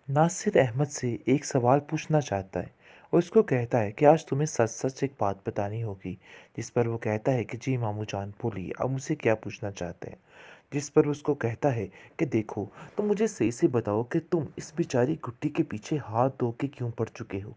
नासिर अहमद से एक सवाल पूछना चाहता है और उसको कहता है कि आज तुम्हें सच सच एक बात बतानी होगी। जिस पर वो कहता है कि जी मामू जान बोलिए, अब मुझसे क्या पूछना चाहते हैं। जिस पर उसको कहता है कि देखो, तुम मुझे सही से बताओ कि तुम इस बेचारी गुड्डी के पीछे हाथ धो के क्यों पड़ चुके हो।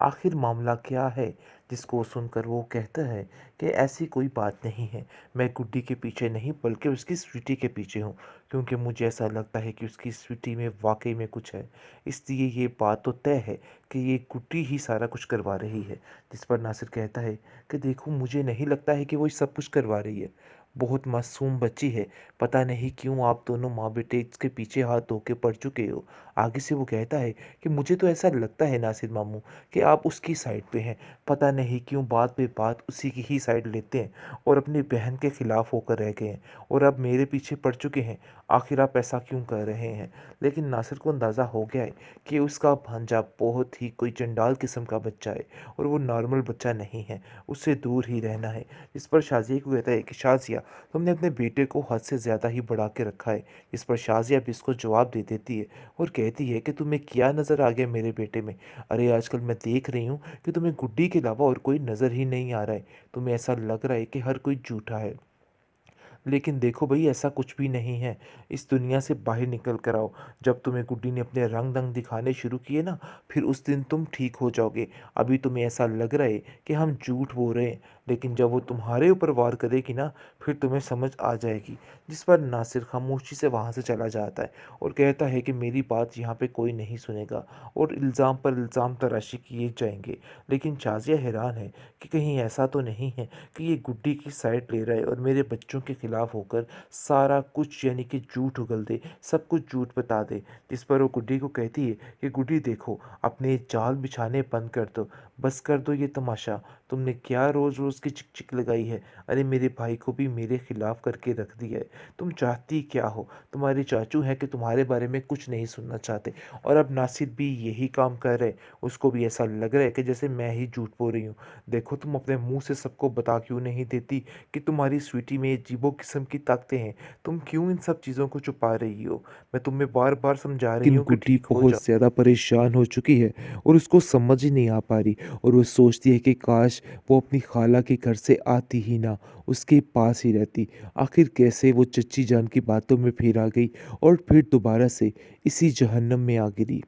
आखिर मामला क्या है। जिसको सुनकर वो कहता है कि ऐसी कोई बात नहीं है, मैं गुड्डी के पीछे नहीं बल्कि उसकी स्वीटी के पीछे हूँ, क्योंकि मुझे ऐसा लगता है कि उसकी स्वीटी में वाकई में कुछ है। इसलिए ये बात तो तय है कि ये गुड्डी ही सारा कुछ करवा रही है। जिस पर नासिर कहता है कि देखो, मुझे नहीं लगता है कि वो सब कुछ करवा रही है। बहुत मासूम बच्ची है। पता नहीं क्यों आप दोनों माँ बेटे इसके पीछे हाथ धो के पड़ चुके हो। आगे से वो कहता है कि मुझे तो ऐसा लगता है नासिर मामू कि आप उसकी साइड पे हैं। पता नहीं क्यों बात पे बात उसी की ही साइड लेते हैं और अपनी बहन के खिलाफ होकर रह गए हैं और अब मेरे पीछे पड़ चुके हैं। आखिर आप ऐसा क्यों कर रहे हैं। लेकिन नासिर को अंदाज़ा हो गया है कि उसका भांजा बहुत ही कोई चंडाल किस्म का बच्चा है और वो नॉर्मल बच्चा नहीं है। उससे दूर ही रहना है। इस पर शाजिया को कहता है कि शाजिया, तुमने अपने बेटे को हद से ज़्यादा ही बढ़ा के रखा है। इस पर शाजिया भी इसको जवाब दे देती है और कहती है कि तुम्हें क्या नज़र आ गया मेरे बेटे में। अरे आजकल मैं देख रही हूँ कि तुम्हें गुड्डी के अलावा और कोई नज़र ही नहीं आ रहा है। तुम्हें ऐसा लग रहा है कि हर कोई झूठा है। लेकिन देखो भई, ऐसा कुछ भी नहीं है। इस दुनिया से बाहर निकल कर आओ। जब तुम्हें गुड्डी ने अपने रंग-ढंग दिखाने शुरू किए ना, फिर उस दिन तुम ठीक हो जाओगे। अभी तुम्हें ऐसा लग रहा है कि हम झूठ बोल रहे हैं, लेकिन जब वो तुम्हारे ऊपर वार करेगी ना, फिर तुम्हें समझ आ जाएगी। जिस पर नासिर खामोशी से वहाँ से चला जाता है और कहता है कि मेरी बात यहाँ पे कोई नहीं सुनेगा और इल्ज़ाम पर इल्ज़ाम तराशी किए जाएँगे। लेकिन शाज़िया हैरान है कि कहीं ऐसा तो नहीं है कि ये गुड्डी की साइड ले रहा है और मेरे बच्चों के खिलाफ होकर सारा कुछ यानी कि झूठ उगल दे, सब कुछ झूठ बता दे। जिस पर वो गुड्डी को कहती है कि गुड्डी देखो, अपने जाल बिछाने बंद कर दो, बस कर दो ये तमाशा। तुमने क्या रोज़-रोज़ की चिक-चिक लगाई है। अरे मेरे भाई को भी मेरे खिलाफ करके रख दिया है। तुम चाहती क्या हो। तुम्हारे चाचू हैं कि तुम्हारे बारे में कुछ नहीं सुनना चाहते और अब नासिर भी यही काम कर रहे हैं। उसको भी ऐसा लग रहा है कि जैसे मैं ही झूठ बोल रही हूँ। देखो, तुम अपने मुंह से सबको बता क्यों नहीं देती कि तुम्हारी स्वीटी में अजीबो किस्म की ताकतें हैं। तुम क्यों इन सब चीज़ों को छुपा रही हो। मैं तुम्हें बार बार समझा रही लेकिन हूँ कि गुड्डी ठीक हो बहुत जाओ। ज़्यादा परेशान हो चुकी है और उसको समझ ही नहीं आ पा रही और वो सोचती है कि काश वो अपनी खाला के घर से आती ही ना, उसके पास ही रहती। आखिर कैसे वो चच्ची जान की बातों में फिर आ गई और फिर दोबारा से इसी जहन्नम में आ गिरी।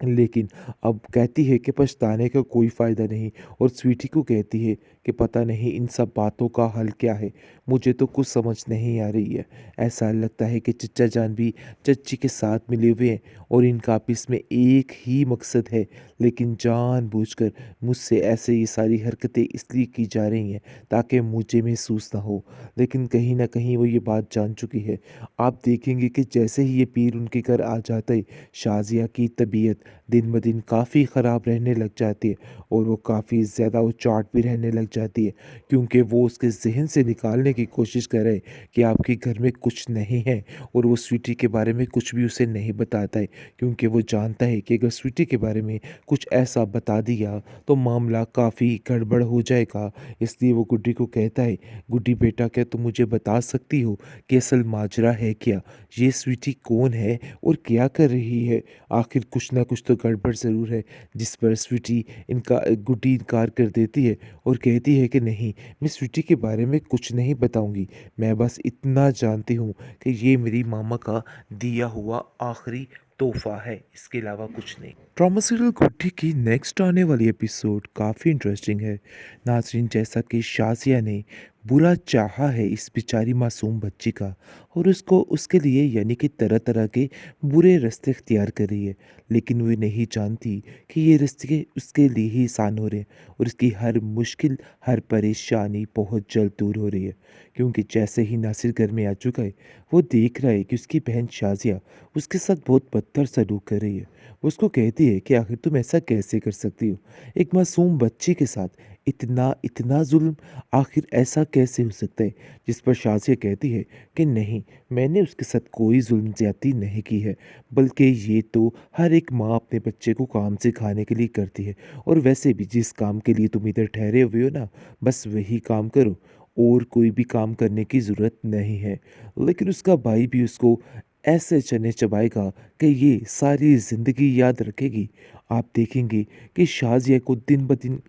लेकिन अब कहती है कि पछताने का कोई फ़ायदा नहीं और स्वीटी को कहती है कि पता नहीं इन सब बातों का हल क्या है। मुझे तो कुछ समझ नहीं आ रही है। ऐसा लगता है कि चच्चा जान भी चच्ची के साथ मिले हुए हैं और इनका आपस में एक ही मकसद है, लेकिन जानबूझकर मुझसे ऐसे ये सारी हरकतें इसलिए की जा रही हैं ताकि मुझे महसूस ना हो। लेकिन कहीं न कहीं वो ये बात जान चुकी है। आप देखेंगे कि जैसे ही ये पीर उनके घर आ जाता है, शाज़िया की तबीयत दिन ब दिन काफ़ी ख़राब रहने लग जाती है और वो काफ़ी ज़्यादा उचाट भी रहने लग जाती है, क्योंकि वो उसके ज़हन से निकालने की कोशिश कर रहे हैं कि आपके घर में कुछ नहीं है और वो स्वीटी के बारे में कुछ भी उसे नहीं बताता है, क्योंकि वो जानता है कि अगर स्वीटी के बारे में कुछ ऐसा बता दिया तो मामला काफ़ी गड़बड़ हो जाएगा। इसलिए वो गुड्डी को कहता है, गुड्डी बेटा, क्या तुम मुझे बता सकती हो कि असल माजरा है क्या। ये स्वीटी कौन है और क्या कर रही है। आखिर कुछ ना कुछ तो गड़बड़ ज़रूर है। जिस पर स्वीटी गुड्डी इनकार कर देती है और कहती है कि नहीं, मैं स्वीटी के बारे में कुछ नहीं बताऊंगी। मैं बस इतना जानती हूँ कि ये मेरी मामा का दिया हुआ आखिरी तोहफा है, इसके अलावा कुछ नहीं। ड्रामा सीरियल गुड्डी की नेक्स्ट आने वाली एपिसोड काफ़ी इंटरेस्टिंग है। नाज़रीन, जैसा कि शाज़िया ने बुरा चाहा है इस बेचारी मासूम बच्ची का और उसको उसके लिए यानी कि तरह तरह के बुरे रास्ते इख्तियार कर रही है, लेकिन वो नहीं जानती कि ये रास्ते उसके लिए ही आसान हो रहे हैं और उसकी हर मुश्किल, हर परेशानी बहुत जल्द दूर हो रही है। क्योंकि जैसे ही नासिर घर में आ चुका है, वो देख रहा है कि उसकी बहन शाज़िया उसके साथ बहुत बदतर सलूक कर रही है। वो उसको कहती है कि आखिर तुम ऐसा कैसे कर सकती हो, एक मासूम बच्ची के साथ इतना इतना जुल्म, आखिर ऐसा कैसे हो सकता है। जिस पर शाज़िया कहती है कि नहीं, मैंने उसके साथ कोई जुल्म ज़्यादती नहीं की है, बल्कि ये तो हर एक माँ अपने बच्चे को काम सिखाने के लिए करती है और वैसे भी जिस काम के लिए तुम इधर ठहरे हुए हो ना, बस वही काम करो और कोई भी काम करने की ज़रूरत नहीं है। लेकिन उसका भाई भी उसको ऐसे चने चबाएगा कि ये सारी ज़िंदगी याद रखेगी। आप देखेंगे कि शाज़िया को दिन ब दिन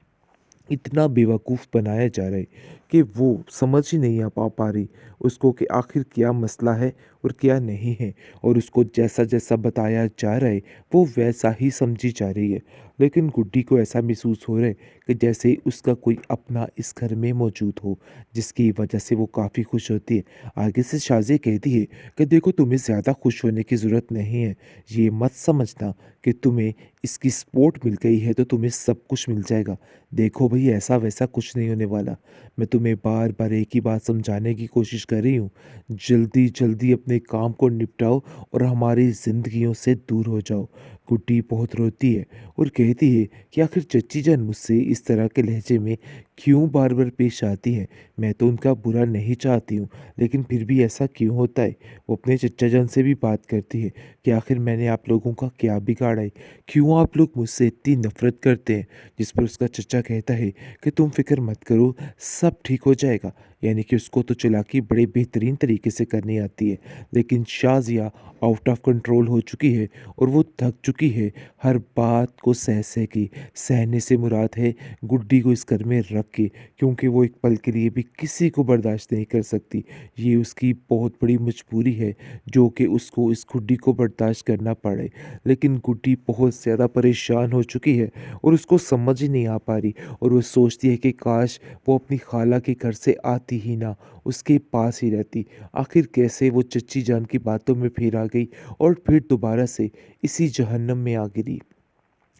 इतना बेवकूफ़ बनाया जा रहा है कि वो समझ ही नहीं आ पा रही उसको कि आखिर क्या मसला है और क्या नहीं है, और उसको जैसा-जैसा बताया जा रहा है वो वैसा ही समझी जा रही है। लेकिन गुड्डी को ऐसा महसूस हो रहा है कि जैसे उसका कोई अपना इस घर में मौजूद हो, जिसकी वजह से वो काफ़ी खुश होती है। आगे से शाज़िया कहती है कि देखो, तुम्हें ज़्यादा खुश होने की ज़रूरत नहीं है। ये मत समझना कि तुम्हें इसकी सपोर्ट मिल गई है तो तुम्हें सब कुछ मिल जाएगा। देखो भई, ऐसा वैसा कुछ नहीं होने वाला। मैं तुम्हें बार-बार एक ही बात समझाने की कोशिश कर रही हूँ। जल्दी-जल्दी अपने काम को निपटाओ और हमारी ज़िंदगियों से दूर हो जाओ। गुड्डी बहुत रोती है और कहती है कि आखिर चच्ची जान मुझसे इस तरह के लहजे में क्यों बार-बार पेश आती हैं? मैं तो उनका बुरा नहीं चाहती हूँ, लेकिन फिर भी ऐसा क्यों होता है? वो अपने चच्चा जान से भी बात करती है कि आखिर मैंने आप लोगों का क्या बिगाड़ा है? क्यों आप लोग मुझसे इतनी नफ़रत करते हैं? जिस पर उसका चचा कहता है कि तुम फ़िक्र मत करो, सब ठीक हो जाएगा। यानी कि उसको तो चालाकी बड़े बेहतरीन तरीके से करनी आती है। लेकिन शाज़िया आउट ऑफ कंट्रोल हो चुकी है और वो थक चुकी है हर बात को सह के। सहने से मुराद है गुड्डी को इस घर में रख के, क्योंकि वो एक पल के लिए भी किसी को बर्दाश्त नहीं कर सकती। ये उसकी बहुत बड़ी मजबूरी है जो कि उसको इस गुड्डी को बर्दाश्त करना पड़े। लेकिन गुड्डी बहुत ज़्यादा परेशान हो चुकी है और उसको समझ ही नहीं आ पा रही, और वो सोचती है कि काश वो अपनी खाला के घर से आती ही ना, उसके पास ही रहती। आखिर कैसे वो चच्ची जान की बातों में फिर आ गई और फिर दोबारा से इसी जहन्नम में आ गिरी।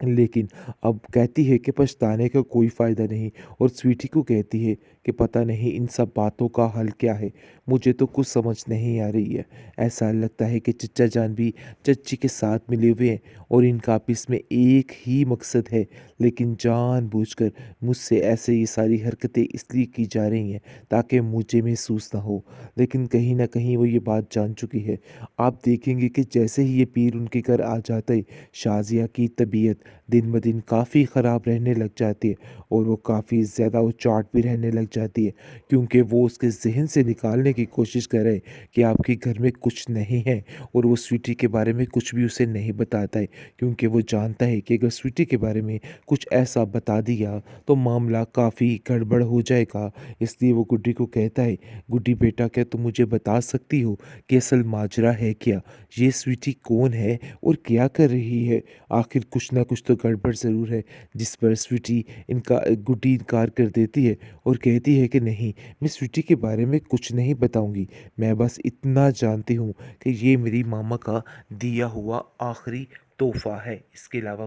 लेकिन अब कहती है कि पछताने का कोई फ़ायदा नहीं, और स्वीटी को कहती है कि पता नहीं इन सब बातों का हल क्या है, मुझे तो कुछ समझ नहीं आ रही है। ऐसा लगता है कि चच्चा जान भी चच्ची के साथ मिले हुए हैं और इनका आपस में एक ही मकसद है, लेकिन जानबूझकर मुझसे ऐसे ये सारी हरकतें इसलिए की जा रही हैं ताकि मुझे महसूस ना हो। लेकिन कहीं न कहीं वो ये बात जान चुकी है। आप देखेंगे कि जैसे ही ये पीर उनके घर आ जाता है, शाज़िया की तबीयत दिन ब दिन काफ़ी ख़राब रहने लग जाती है और वो काफ़ी ज़्यादा उचाट भी रहने लग जाती है, क्योंकि वो उसके ज़हन से निकालने की कोशिश कर रहे हैं कि आपके घर में कुछ नहीं है, और वो स्वीटी के बारे में कुछ भी उसे नहीं बताता है, क्योंकि वो जानता है कि अगर स्वीटी के बारे में कुछ ऐसा बता दिया तो मामला काफ़ी गड़बड़ हो जाएगा। इसलिए वो गुड्डी को कहता है, गुड्डी बेटा, क्या तुम मुझे बता सकती हो कि असल माजरा है क्या? ये स्वीटी कौन है और क्या कर रही है? आखिर कुछ ना कुछ तो गड़बड़ ज़रूर है। जिस पर स्वीटी गुड्डी इनकार कर देती है और कहती है कि नहीं, मैं स्वीटी के बारे में कुछ नहीं बताऊंगी। मैं बस इतना जानती हूँ कि ये मेरी मामा का दिया हुआ आखिरी तोहफा है, इसके अलावा